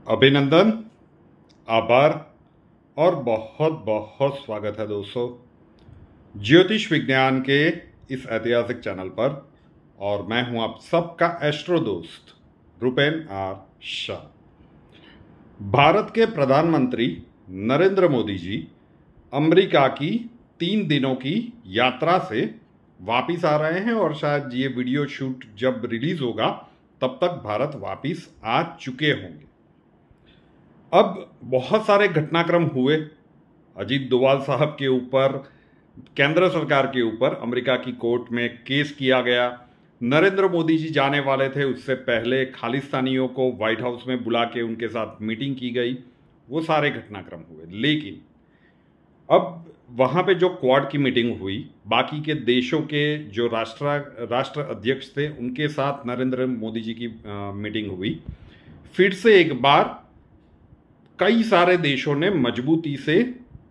अभिनंदन, आभार और बहुत बहुत स्वागत है दोस्तों ज्योतिष विज्ञान के इस ऐतिहासिक चैनल पर। और मैं हूं आप सबका एस्ट्रो दोस्त रुपेन आर शाह। भारत के प्रधानमंत्री नरेंद्र मोदी जी अमेरिका की 3 दिनों की यात्रा से वापिस आ रहे हैं और शायद ये वीडियो शूट जब रिलीज होगा तब तक भारत वापिस आ चुके होंगे। अब बहुत सारे घटनाक्रम हुए। अजीत डोभाल साहब के ऊपर, केंद्र सरकार के ऊपर अमेरिका की कोर्ट में केस किया गया। नरेंद्र मोदी जी जाने वाले थे, उससे पहले खालिस्तानियों को व्हाइट हाउस में बुला के उनके साथ मीटिंग की गई। वो सारे घटनाक्रम हुए, लेकिन अब वहाँ पे जो क्वाड की मीटिंग हुई, बाकी के देशों के जो राष्ट्र अध्यक्ष थे उनके साथ नरेंद्र मोदी जी की मीटिंग हुई। फिर से एक बार कई सारे देशों ने मजबूती से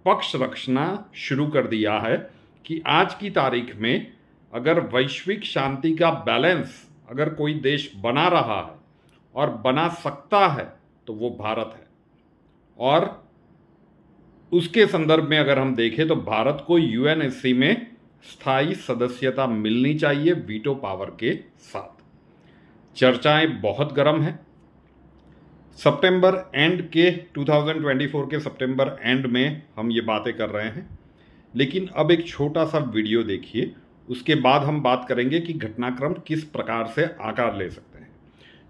पक्ष रखना शुरू कर दिया है कि आज की तारीख में अगर वैश्विक शांति का बैलेंस अगर कोई देश बना रहा है और बना सकता है तो वो भारत है। और उसके संदर्भ में अगर हम देखें तो भारत को यूएनएससी में स्थायी सदस्यता मिलनी चाहिए वीटो पावर के साथ। चर्चाएं बहुत गर्म हैं। सितंबर एंड के 2024 के सितंबर एंड में हम ये बातें कर रहे हैं, लेकिन अब एक छोटा सा वीडियो देखिए, उसके बाद हम बात करेंगे कि घटनाक्रम किस प्रकार से आकार ले सकते हैं।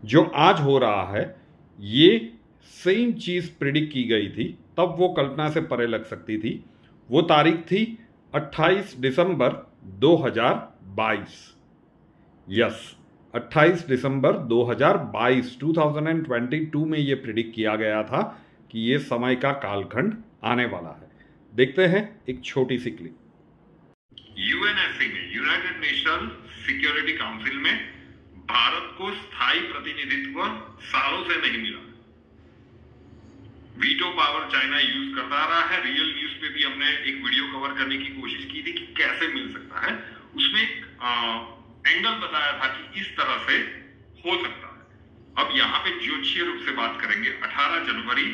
जो आज हो रहा है ये सेम चीज प्रिडिक्ट की गई थी, तब वो कल्पना से परे लग सकती थी। वो तारीख थी 28 दिसंबर 2022। यस, 28 दिसंबर 2022 में ये प्रिडिक्ट किया गया था कि ये समय का कालखंड आने वाला है। देखते हैं एक छोटी सी क्लिप। यूएनएससी में, यूनाइटेड नेशन सिक्योरिटी काउंसिल में भारत को स्थायी प्रतिनिधित्व सालों से नहीं मिला। वीटो पावर चाइना यूज करता रहा है। रियल न्यूज पे भी हमने एक वीडियो कवर करने की कोशिश की थी कि कैसे मिल सकता है। उसमें एक एंगल बताया था कि इस तरह से हो सकता है। अब यहाँ पे ज्योतिषीय रूप से बात करेंगे। 18 जनवरी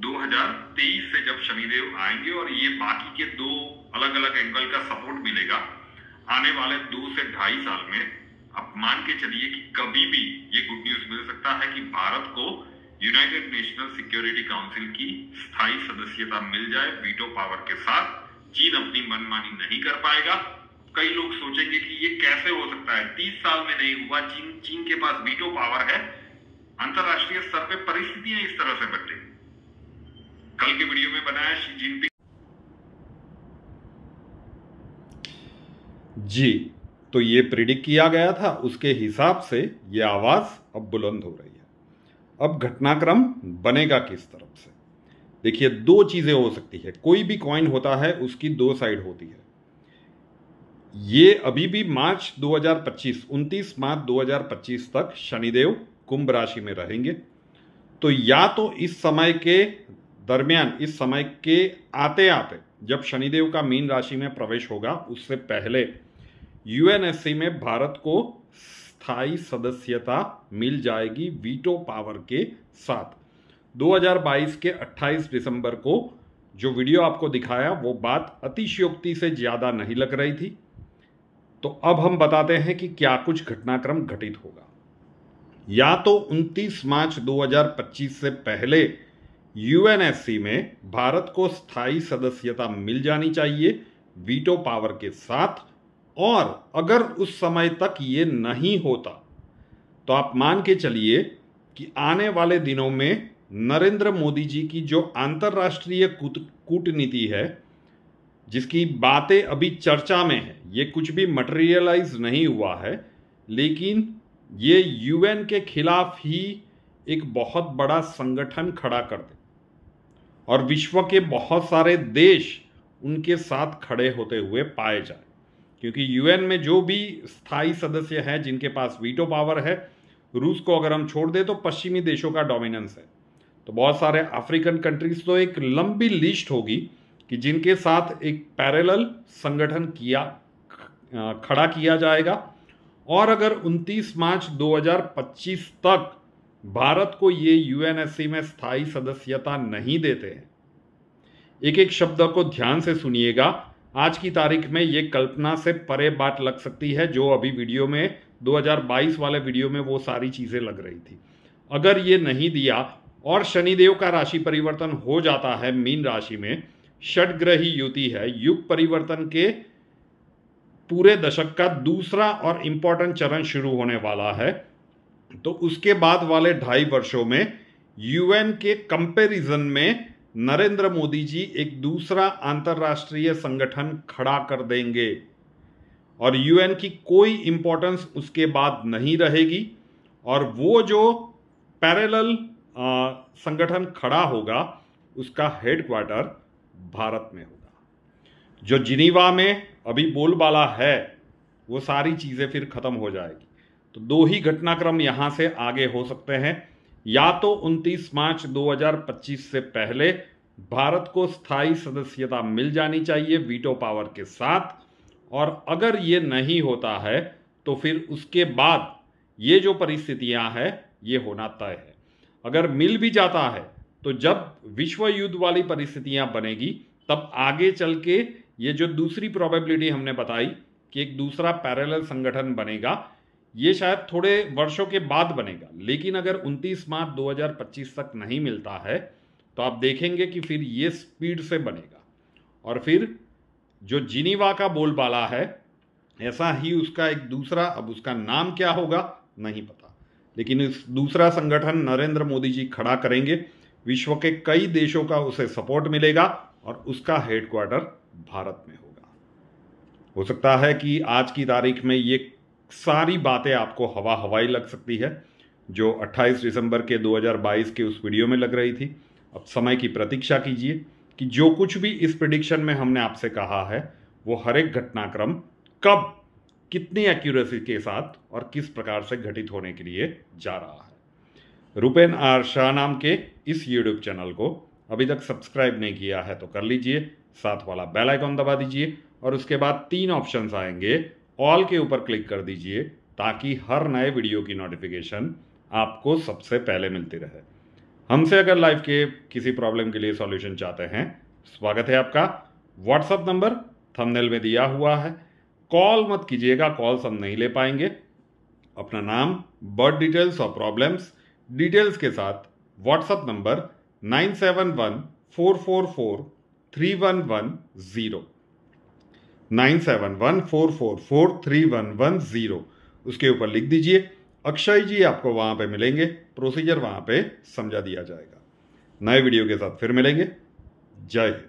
2023 से जब शनिदेव आएंगे और ये बाकी के 2 अलग अलग एंगल का सपोर्ट मिलेगा आने वाले 2 से 2.5 साल में, आप मान के चलिए कि कभी भी ये गुड न्यूज मिल सकता है कि भारत को यूनाइटेड नेशनल सिक्योरिटी काउंसिल की स्थायी सदस्यता मिल जाए वीटो पावर के साथ। चीन अपनी मनमानी नहीं कर पाएगा। कई लोग सोचेंगे कि ये कैसे हो सकता है, 30 साल में नहीं हुआ। चीन के पास वीटो पावर है। अंतरराष्ट्रीय स्तर पे परिस्थितियां इस तरह से बदलेंगी। कल के वीडियो में बनाया शी जिनपिंग जी, तो ये प्रिडिक्ट किया गया था, उसके हिसाब से ये आवाज अब बुलंद हो रही है। अब घटनाक्रम बनेगा किस तरफ से? देखिए, 2 चीजें हो सकती है। कोई भी कॉइन होता है उसकी 2 साइड होती है। ये अभी भी मार्च 2025, 29 मार्च 2025 तक शनिदेव कुंभ राशि में रहेंगे। तो या तो इस समय के दरमियान, इस समय के आते आते जब शनिदेव का मीन राशि में प्रवेश होगा उससे पहले यूएनएससी में भारत को स्थायी सदस्यता मिल जाएगी वीटो पावर के साथ। 2022 के 28 दिसंबर को जो वीडियो आपको दिखाया वो बात अतिशयोक्ति से ज्यादा नहीं लग रही थी। तो अब हम बताते हैं कि क्या कुछ घटनाक्रम घटित होगा। या तो 29 मार्च 2025 से पहले यूएनएससी में भारत को स्थायी सदस्यता मिल जानी चाहिए वीटो पावर के साथ, और अगर उस समय तक ये नहीं होता तो आप मान के चलिए कि आने वाले दिनों में नरेंद्र मोदी जी की जो अंतर्राष्ट्रीय कूटनीति है, जिसकी बातें अभी चर्चा में है, ये कुछ भी मटेरियलाइज नहीं हुआ है, लेकिन ये यूएन के खिलाफ ही एक बहुत बड़ा संगठन खड़ा कर दे और विश्व के बहुत सारे देश उनके साथ खड़े होते हुए पाए जाए। क्योंकि यूएन में जो भी स्थायी सदस्य हैं जिनके पास वीटो पावर है, रूस को अगर हम छोड़ दें तो पश्चिमी देशों का डोमिनेंस है। तो बहुत सारे अफ्रीकन कंट्रीज, तो एक लंबी लिस्ट होगी कि जिनके साथ एक पैरेलल संगठन खड़ा किया जाएगा। और अगर 29 मार्च 2025 तक भारत को ये यूएनएससी में स्थायी सदस्यता नहीं देते हैं। एक एक शब्द को ध्यान से सुनिएगा। आज की तारीख में ये कल्पना से परे बात लग सकती है, जो अभी वीडियो में 2022 वाले वीडियो में वो सारी चीजें लग रही थी। अगर ये नहीं दिया और शनिदेव का राशि परिवर्तन हो जाता है मीन राशि में, षटग्रही युति है, युग परिवर्तन के पूरे दशक का दूसरा और इंपॉर्टेंट चरण शुरू होने वाला है, तो उसके बाद वाले 2.5 वर्षों में यूएन के कंपैरिजन में नरेंद्र मोदी जी एक दूसरा अंतरराष्ट्रीय संगठन खड़ा कर देंगे और यूएन की कोई इंपॉर्टेंस उसके बाद नहीं रहेगी। और वो जो पैरेलल संगठन खड़ा होगा उसका हेडक्वार्टर भारत में होगा। जो जिनीवा में अभी बोलबाला है वो सारी चीजें फिर खत्म हो जाएगी। तो 2 ही घटनाक्रम यहां से आगे हो सकते हैं। या तो 29 मार्च 2025 से पहले भारत को स्थायी सदस्यता मिल जानी चाहिए वीटो पावर के साथ, और अगर ये नहीं होता है तो फिर उसके बाद ये जो परिस्थितियां हैं ये होना तय है। अगर मिल भी जाता है तो जब विश्व युद्ध वाली परिस्थितियां बनेगी तब आगे चल के ये जो दूसरी प्रोबेबिलिटी हमने बताई कि एक दूसरा पैरेलल संगठन बनेगा, ये शायद थोड़े वर्षों के बाद बनेगा। लेकिन अगर 29 मार्च 2025 तक नहीं मिलता है तो आप देखेंगे कि फिर ये स्पीड से बनेगा। और फिर जो जिनीवा का बोलबाला है ऐसा ही उसका एक दूसरा, अब उसका नाम क्या होगा नहीं पता, लेकिन इस दूसरा संगठन नरेंद्र मोदी जी खड़ा करेंगे। विश्व के कई देशों का उसे सपोर्ट मिलेगा और उसका हेडक्वार्टर भारत में होगा। हो सकता है कि आज की तारीख में ये सारी बातें आपको हवाई लग सकती है जो 28 दिसंबर के 2022 के उस वीडियो में लग रही थी। अब समय की प्रतीक्षा कीजिए कि जो कुछ भी इस प्रेडिक्शन में हमने आपसे कहा है वो हर एक घटनाक्रम कब, कितनी एक्यूरेसी के साथ और किस प्रकार से घटित होने के लिए जा रहा है। रुपेन आर शाह नाम के इस यूट्यूब चैनल को अभी तक सब्सक्राइब नहीं किया है तो कर लीजिए, साथ वाला बेल आइकॉन दबा दीजिए और उसके बाद 3 ऑप्शंस आएंगे, ऑल के ऊपर क्लिक कर दीजिए ताकि हर नए वीडियो की नोटिफिकेशन आपको सबसे पहले मिलती रहे। हमसे अगर लाइव के किसी प्रॉब्लम के लिए सॉल्यूशन चाहते हैं, स्वागत है आपका। व्हाट्सएप नंबर थंबनेल में दिया हुआ है। कॉल मत कीजिएगा, कॉल्स हम नहीं ले पाएंगे। अपना नाम, बर्थ डिटेल्स और प्रॉब्लम्स डिटेल्स के साथ व्हाट्सएप नंबर 9714443110 9714443110 उसके ऊपर लिख दीजिए। अक्षय जी आपको वहां पे मिलेंगे, प्रोसीजर वहां पे समझा दिया जाएगा। नए वीडियो के साथ फिर मिलेंगे। जय हिंद।